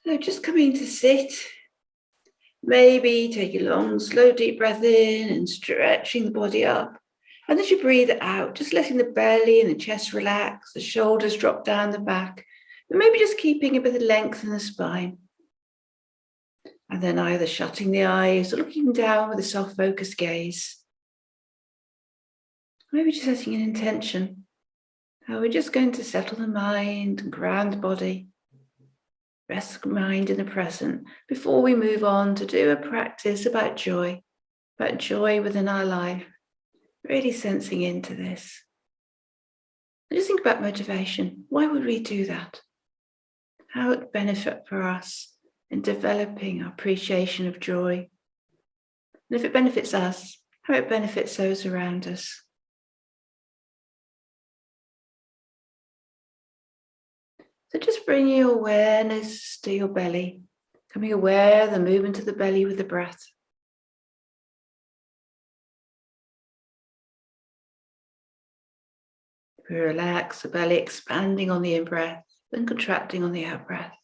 So just coming to sit, maybe take a long, slow, deep breath in and stretching the body up. And as you breathe out, just letting the belly and the chest relax, the shoulders drop down the back, and maybe just keeping a bit of length in the spine. And then either shutting the eyes or looking down with a soft focused gaze. Maybe just setting an intention. How we're just going to settle the mind and ground the body. Rest the mind in the present before we move on to do a practice about joy within our life. Really sensing into this. And just think about motivation. Why would we do that? How it would benefit for us in developing our appreciation of joy. And if it benefits us, how it benefits those around us. So just bringing your awareness to your belly, becoming aware of the movement of the belly with the breath. We relax the belly, expanding on the in-breath, then contracting on the out-breath.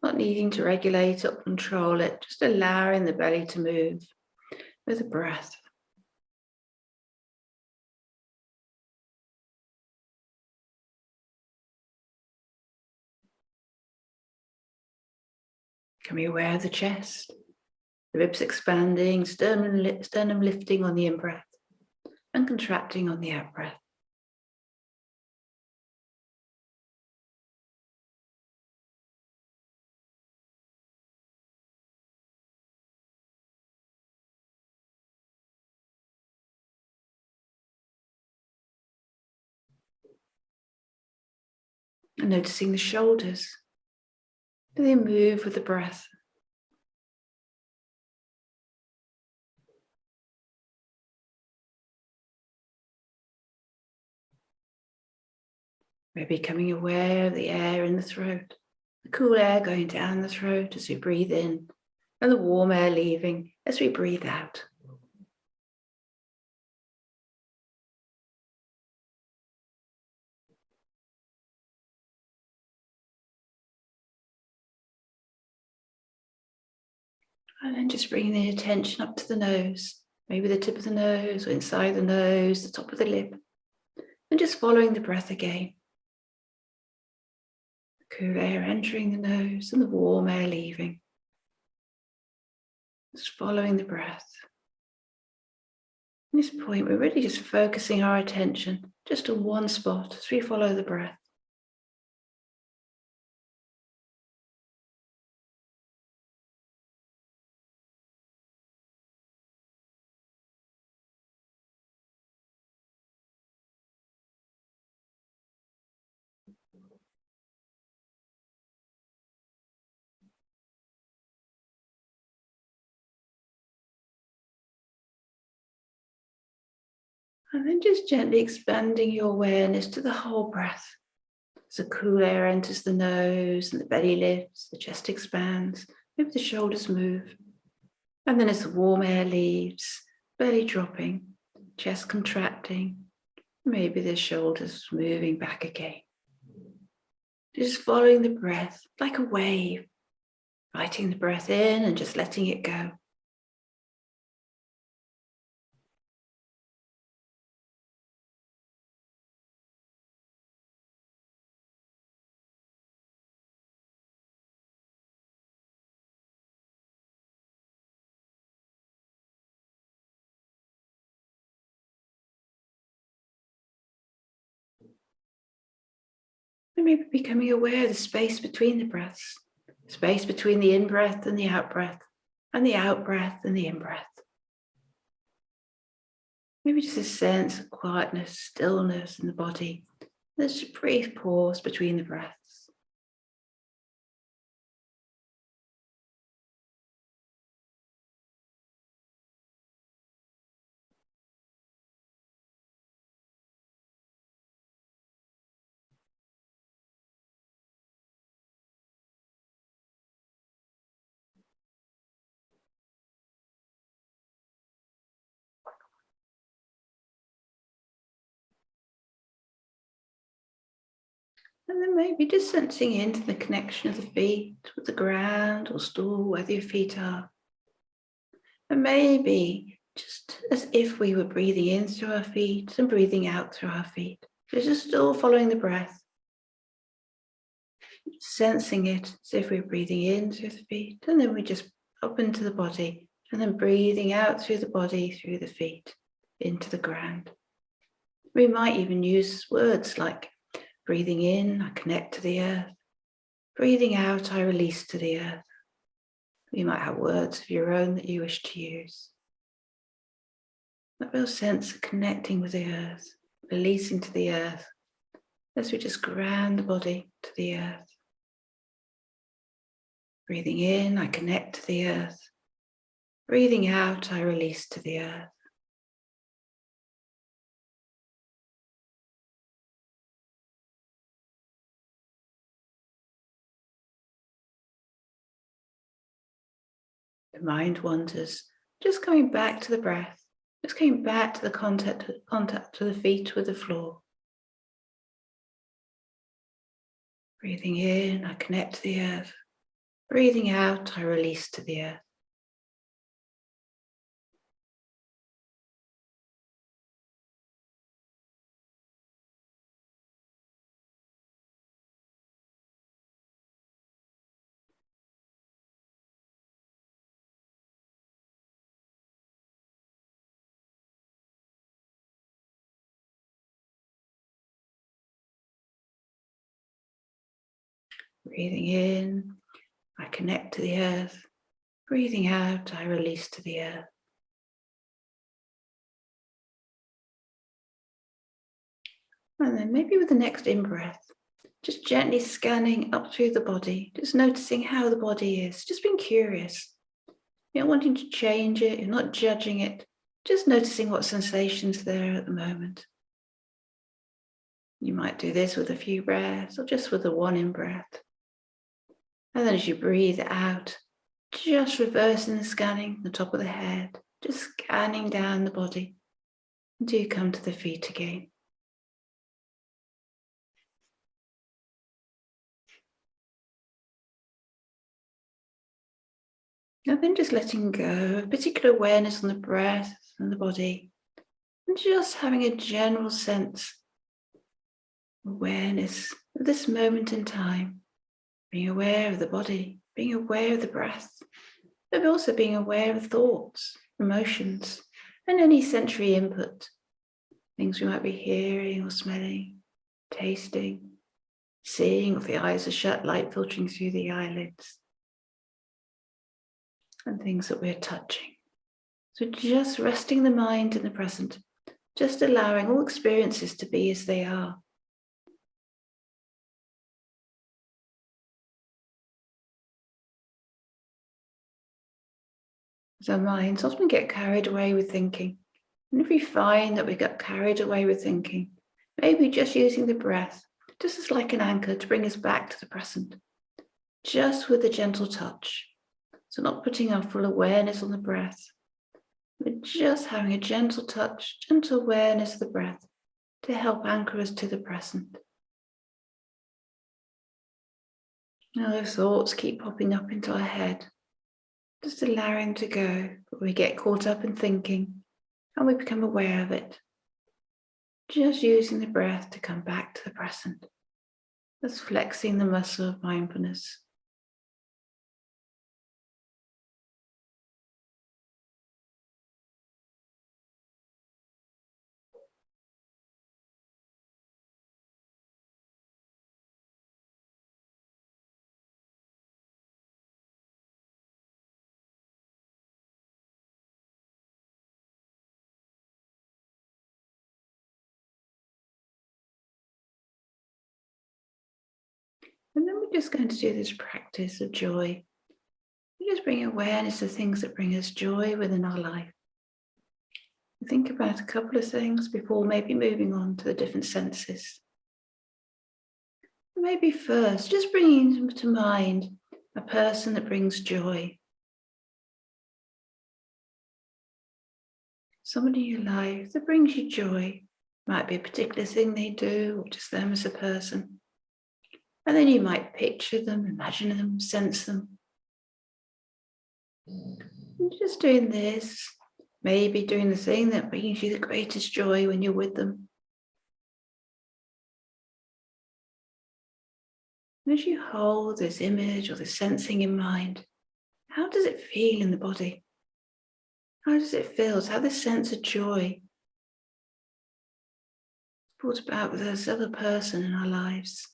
Not needing to regulate or control it, just allowing the belly to move with the breath. Becoming aware of the chest, the ribs expanding, sternum lifting on the in-breath and contracting on the out-breath. And noticing the shoulders. Do they move with the breath? Maybe becoming aware of the air in the throat, the cool air going down the throat as we breathe in, and the warm air leaving as we breathe out. And then just bringing the attention up to the nose, maybe the tip of the nose or inside the nose, the top of the lip, and just following the breath again. The cool air entering the nose and the warm air leaving. Just following the breath. At this point, we're really just focusing our attention just on one spot as we follow the breath. And then just gently expanding your awareness to the whole breath. As the cool air enters the nose and the belly lifts, the chest expands, maybe the shoulders move. And then as the warm air leaves, belly dropping, chest contracting, maybe the shoulders moving back again. Just following the breath like a wave, inviting the breath in and just letting it go. And maybe becoming aware of the space between the breaths, space between the in-breath and the out-breath, and the out-breath and the in-breath. Maybe just a sense of quietness, stillness in the body. There's a brief pause between the breaths. And then maybe just sensing into the connection of the feet with the ground or stool, whether your feet are. And maybe just as if we were breathing in through our feet and breathing out through our feet. So just still following the breath, sensing it as if we're breathing in through the feet, and then we just up into the body, and then breathing out through the body, through the feet, into the ground. We might even use words like breathing in, I connect to the earth. Breathing out, I release to the earth. You might have words of your own that you wish to use. That real sense of connecting with the earth, releasing to the earth, as we just ground the body to the earth. Breathing in, I connect to the earth. Breathing out, I release to the earth. The mind wanders, just coming back to the breath, just coming back to the contact of the feet with the floor. Breathing in, I connect to the earth. Breathing out, I release to the earth. Breathing in, I connect to the earth. Breathing out, I release to the earth. And then maybe with the next in-breath, just gently scanning up through the body, just noticing how the body is, just being curious. You're not wanting to change it, you're not judging it, just noticing what sensations there at the moment. You might do this with a few breaths or just with the one in-breath. And then as you breathe out, just reversing the scanning, the top of the head, just scanning down the body until you come to the feet again. Now then just letting go of particular awareness on the breath and the body, and just having a general sense of awareness of this moment in time, being aware of the body, being aware of the breath, but also being aware of thoughts, emotions, and any sensory input, things we might be hearing or smelling, tasting, seeing if the eyes are shut, light filtering through the eyelids, and things that we're touching. So just resting the mind in the present, just allowing all experiences to be as they are. As our minds often get carried away with thinking, and if we find that we get carried away with thinking, maybe just using the breath, just as like an anchor to bring us back to the present, just with a gentle touch. So not putting our full awareness on the breath, but just having a gentle touch, gentle awareness of the breath to help anchor us to the present. Now those thoughts keep popping up into our head, just allowing them to go, but we get caught up in thinking and we become aware of it. Just using the breath to come back to the present. That's flexing the muscle of mindfulness. And then we're just going to do this practice of joy. We just bring awareness of things that bring us joy within our life. Think about a couple of things before maybe moving on to the different senses. Maybe first, just bringing to mind a person that brings joy. Somebody in your life that brings you joy. Might be a particular thing they do or just them as a person. And then you might picture them, imagine them, sense them. And just doing this, maybe doing the thing that brings you the greatest joy when you're with them. And as you hold this image or this sensing in mind, how does it feel in the body? How does it feel? How this sense of joy brought about with this other person in our lives?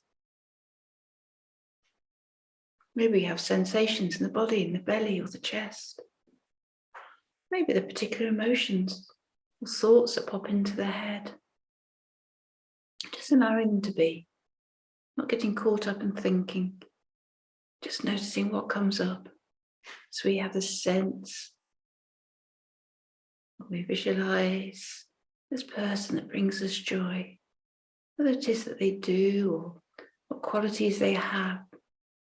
Maybe you have sensations in the body, in the belly or the chest. Maybe the particular emotions or thoughts that pop into their head. Just allowing them to be, not getting caught up in thinking, just noticing what comes up. So we have the sense, we visualize this person that brings us joy, whether it is that they do or what qualities they have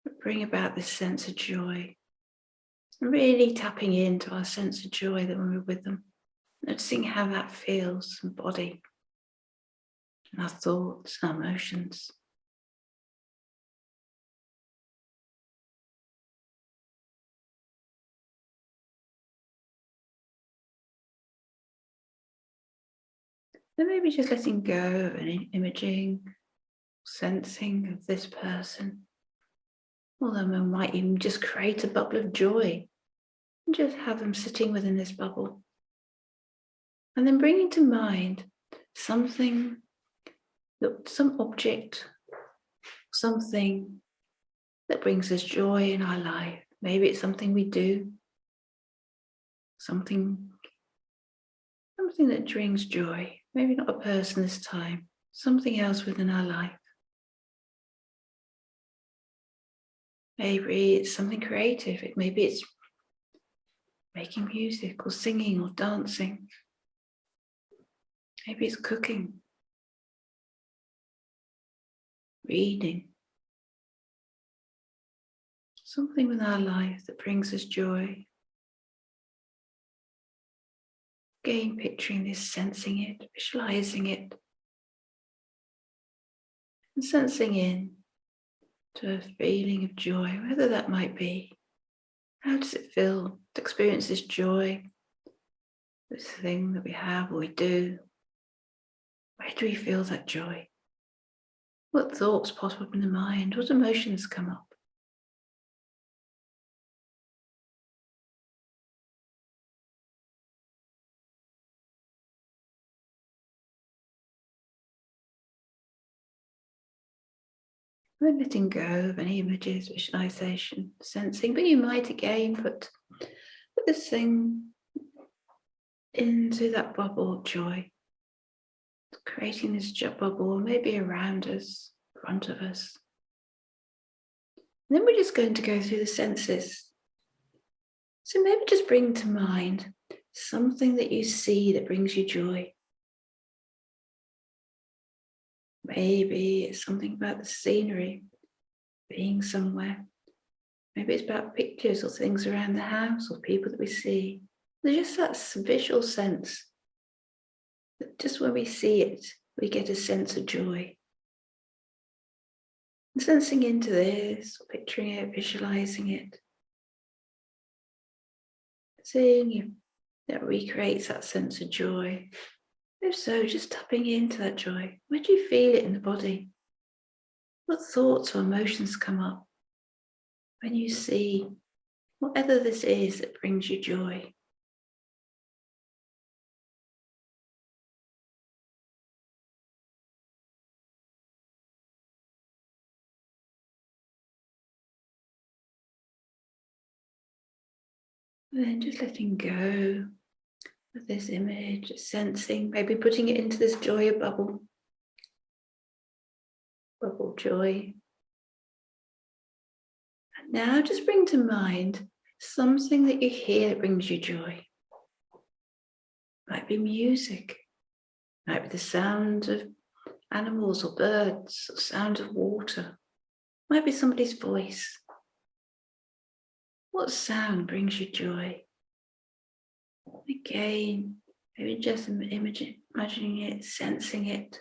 that bring about this sense of joy. And really tapping into our sense of joy that when we're with them, noticing how that feels in body, and our thoughts, and our emotions. Then maybe just letting go of any imaging, sensing of this person. Although we might even just create a bubble of joy and just have them sitting within this bubble. And then bringing to mind something, some object, something that brings us joy in our life. Maybe it's something we do, something that brings joy. Maybe not a person this time, something else within our life. Maybe it's something creative. Maybe it's making music or singing or dancing. Maybe it's cooking, reading. Something within our life that brings us joy. Again, picturing this, sensing it, visualizing it, and sensing in to a feeling of joy, whether that might be. How does it feel to experience this joy, this thing that we have or we do? Where do we feel that joy? What thoughts pop up in the mind? What emotions come up? We're letting go of any images, visualization, sensing, but you might again put this thing into that bubble of joy, creating this bubble maybe around us, in front of us. And then we're just going to go through the senses. So maybe just bring to mind something that you see that brings you joy. Maybe it's something about the scenery, being somewhere. Maybe it's about pictures or things around the house or people that we see. There's just that visual sense that just when we see it, we get a sense of joy. And sensing into this, picturing it, visualizing it, seeing if that recreates that sense of joy. If so, just tapping into that joy. Where do you feel it in the body? What thoughts or emotions come up when you see whatever this is that brings you joy? And then just letting go of this image, sensing, maybe putting it into this joy bubble joy. And now just bring to mind something that you hear that brings you joy. Might be music, might be the sound of animals or birds, or sound of water, might be somebody's voice. What sound brings you joy? Again, maybe just imagining it, sensing it.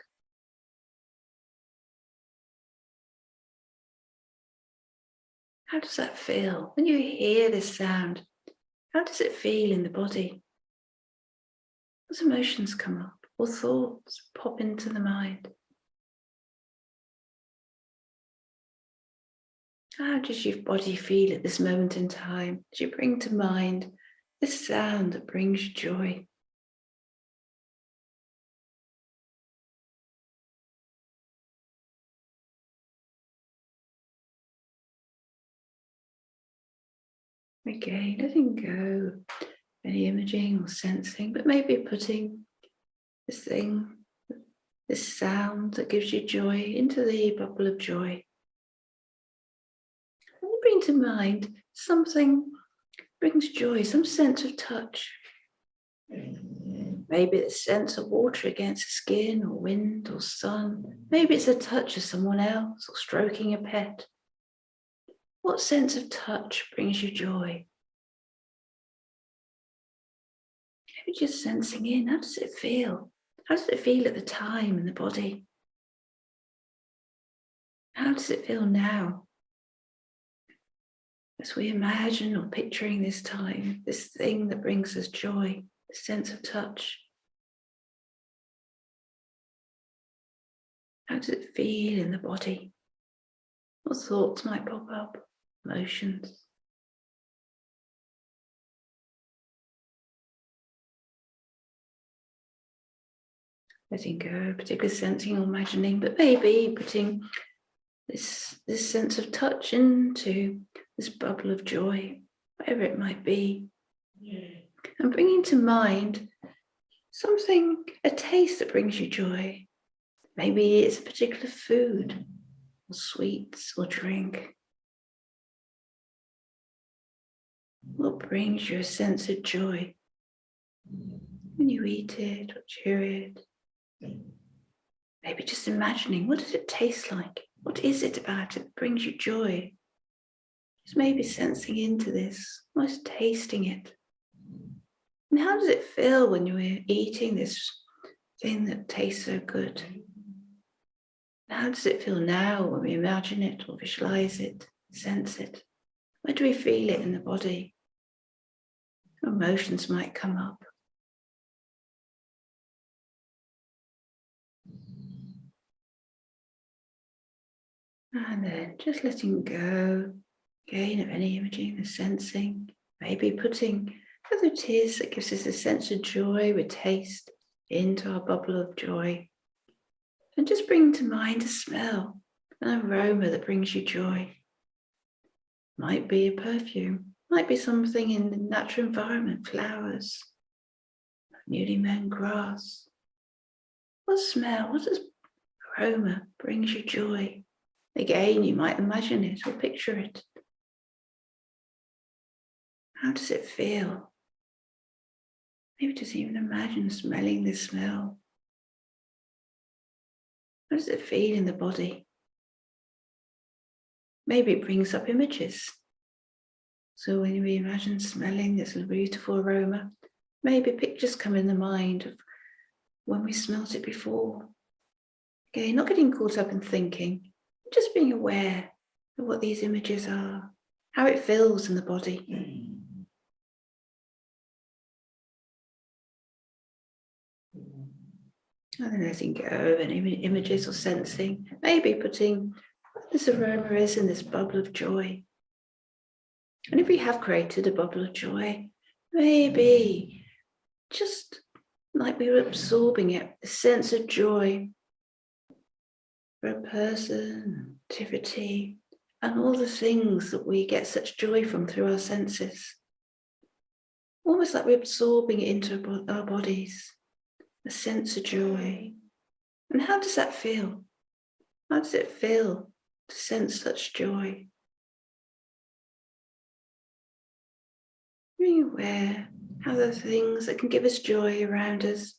How does that feel? When you hear this sound, how does it feel in the body? What emotions come up or thoughts pop into the mind? How does your body feel at this moment in time as you bring to mind this sound that brings you joy? Again, letting go any imaging or sensing, but maybe putting this thing, this sound that gives you joy into the bubble of joy. And you bring to mind something brings joy, some sense of touch. Maybe the sense of water against the skin or wind or sun. Maybe it's the touch of someone else or stroking a pet. What sense of touch brings you joy? Maybe just sensing in, how does it feel? How does it feel at the time in the body? How does it feel now? As we imagine or picturing this time, this thing that brings us joy, the sense of touch. How does it feel in the body? What thoughts might pop up? Emotions? Letting go, particularly sensing or imagining, but maybe putting this sense of touch into this bubble of joy, whatever it might be. And bringing to mind something, a taste that brings you joy. Maybe it's a particular food, or sweets, or drink. What brings you a sense of joy when you eat it or chew it? Maybe just imagining, what does it taste like? What is it about it that brings you joy? Just maybe sensing into this, almost tasting it. And how does it feel when you're eating this thing that tastes so good? How does it feel now when we imagine it or visualize it, sense it? Where do we feel it in the body? Emotions might come up. And then just letting go again of any imaging, the sensing, maybe putting whether it is that gives us a sense of joy with taste into our bubble of joy. And just bring to mind a smell, an aroma that brings you joy. Might be a perfume, might be something in the natural environment, flowers, newly mown grass. What smell, what does aroma brings you joy? Again, you might imagine it or picture it. How does it feel? Maybe just even imagine smelling this smell. How does it feel in the body? Maybe it brings up images. So when we imagine smelling this beautiful aroma, maybe pictures come in the mind of when we smelt it before. Okay, not getting caught up in thinking, just being aware of what these images are, how it feels in the body. And then letting go of any images or sensing, maybe putting what this aroma is in this bubble of joy. And if we have created a bubble of joy, maybe just like we were absorbing it, a sense of joy for a person, activity, and all the things that we get such joy from through our senses. Almost like we're absorbing it into our bodies, a sense of joy. And how does that feel? How does it feel to sense such joy? Being aware how the things that can give us joy around us,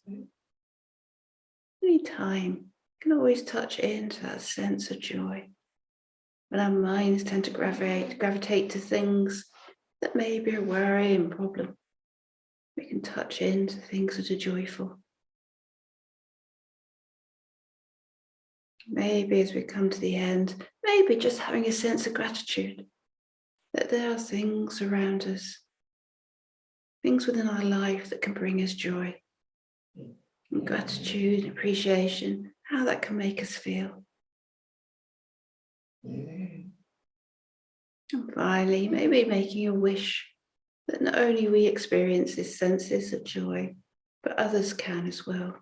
anytime, can always touch into that sense of joy. When our minds tend to gravitate to things that may be a worry and problem, we can touch into things that are joyful. Maybe as we come to the end, maybe just having a sense of gratitude. that there are things around us, things within our life that can bring us joy. And gratitude and appreciation, how that can make us feel. And finally, maybe making a wish that not only we experience these senses of joy, but others can as well.